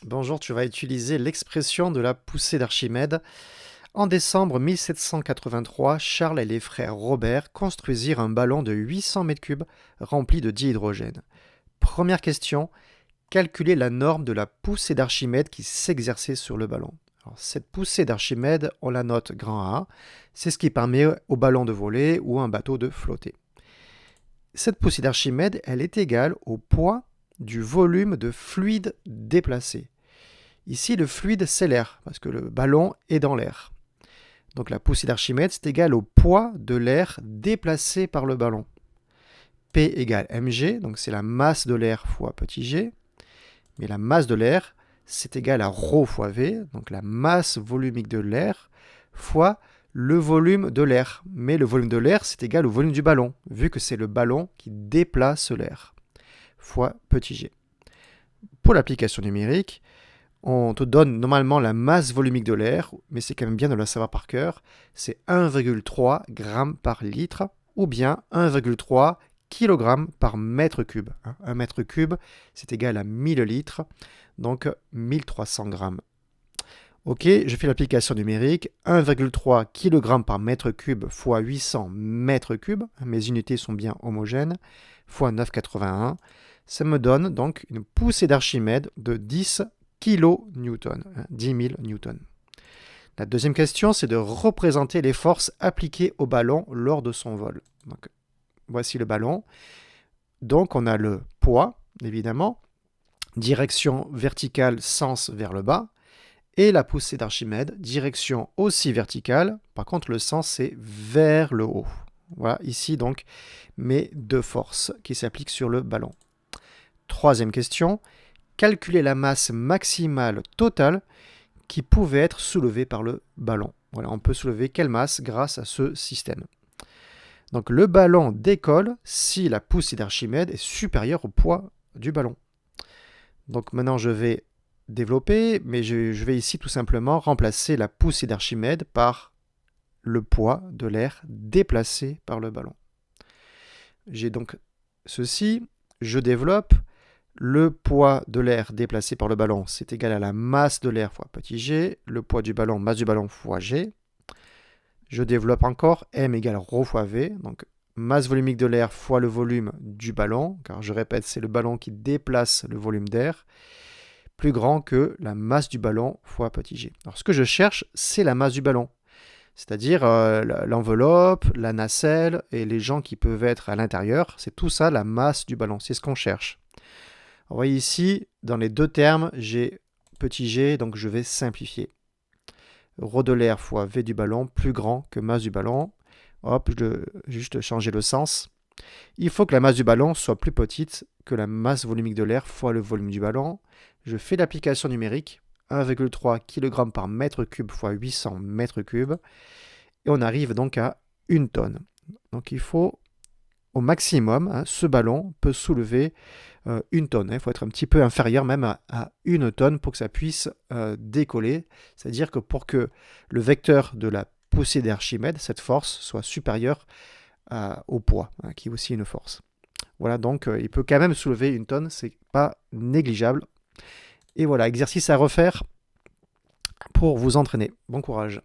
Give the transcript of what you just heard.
Bonjour, tu vas utiliser l'expression de la poussée d'Archimède. En décembre 1783, Charles et les frères Robert construisirent un ballon de 800 mètres cubes rempli de dihydrogène. Première question, calculer la norme de la poussée d'Archimède qui s'exerçait sur le ballon. Alors, cette poussée d'Archimède, on la note grand A, c'est ce qui permet au ballon de voler ou à un bateau de flotter. Cette poussée d'Archimède, elle est égale au poids du volume de fluide déplacé. Ici, le fluide, c'est l'air, parce que le ballon est dans l'air. Donc la poussée d'Archimède, c'est égal au poids de l'air déplacé par le ballon. P égale mg, donc c'est la masse de l'air fois petit g. Mais la masse de l'air, c'est égal à ρ fois v, donc la masse volumique de l'air, fois le volume de l'air. Mais le volume de l'air, c'est égal au volume du ballon, vu que c'est le ballon qui déplace l'air, fois petit g. Pour l'application numérique, on te donne normalement la masse volumique de l'air, mais c'est quand même bien de la savoir par cœur. C'est 1,3 g par litre ou bien 1,3 kg par mètre cube. 1 mètre cube, c'est égal à 1000 litres, donc 1300 grammes. Ok, je fais l'application numérique. 1,3 kg par mètre cube fois 800 mètres cubes. Mes unités sont bien homogènes. Fois 9,81. Ça me donne donc une poussée d'Archimède de 10 kN, 10 000 newtons. La deuxième question, c'est de représenter les forces appliquées au ballon lors de son vol. Donc, voici le ballon. Donc, on a le poids, évidemment, direction verticale, sens vers le bas, et la poussée d'Archimède, direction aussi verticale, par contre, le sens, c'est vers le haut. Voilà, ici, donc, mes deux forces qui s'appliquent sur le ballon. Troisième question, calculer la masse maximale totale qui pouvait être soulevée par le ballon. Voilà, on peut soulever quelle masse grâce à ce système. Donc le ballon décolle si la poussée d'Archimède est supérieure au poids du ballon. Donc maintenant je vais développer, mais je vais ici tout simplement remplacer la poussée d'Archimède par le poids de l'air déplacé par le ballon. J'ai donc ceci, je développe. Le poids de l'air déplacé par le ballon, c'est égal à la masse de l'air fois petit g. Le poids du ballon, masse du ballon fois g. Je développe encore, m égale ρ fois v. Donc masse volumique de l'air fois le volume du ballon, car je répète, c'est le ballon qui déplace le volume d'air, plus grand que la masse du ballon fois petit g. Alors ce que je cherche, c'est la masse du ballon. C'est-à-dire l'enveloppe, la nacelle et les gens qui peuvent être à l'intérieur. C'est tout ça la masse du ballon. C'est ce qu'on cherche. Vous voyez ici, dans les deux termes, j'ai petit g, donc je vais simplifier. Rho de l'air fois V du ballon, plus grand que masse du ballon. Hop, je vais juste changer le sens. Il faut que la masse du ballon soit plus petite que la masse volumique de l'air fois le volume du ballon. Je fais l'application numérique, 1,3 kg par mètre cube fois 800 mètres cubes. Et on arrive donc à 1 tonne. Donc il faut au maximum, ce ballon peut soulever 1 tonne. Il faut être un petit peu inférieur même à 1 tonne pour que ça puisse décoller. C'est-à-dire que pour que le vecteur de la poussée d'Archimède, cette force, soit supérieur au poids, qui est aussi une force. Voilà, donc il peut quand même soulever 1 tonne, c'est pas négligeable. Et voilà, exercice à refaire pour vous entraîner. Bon courage.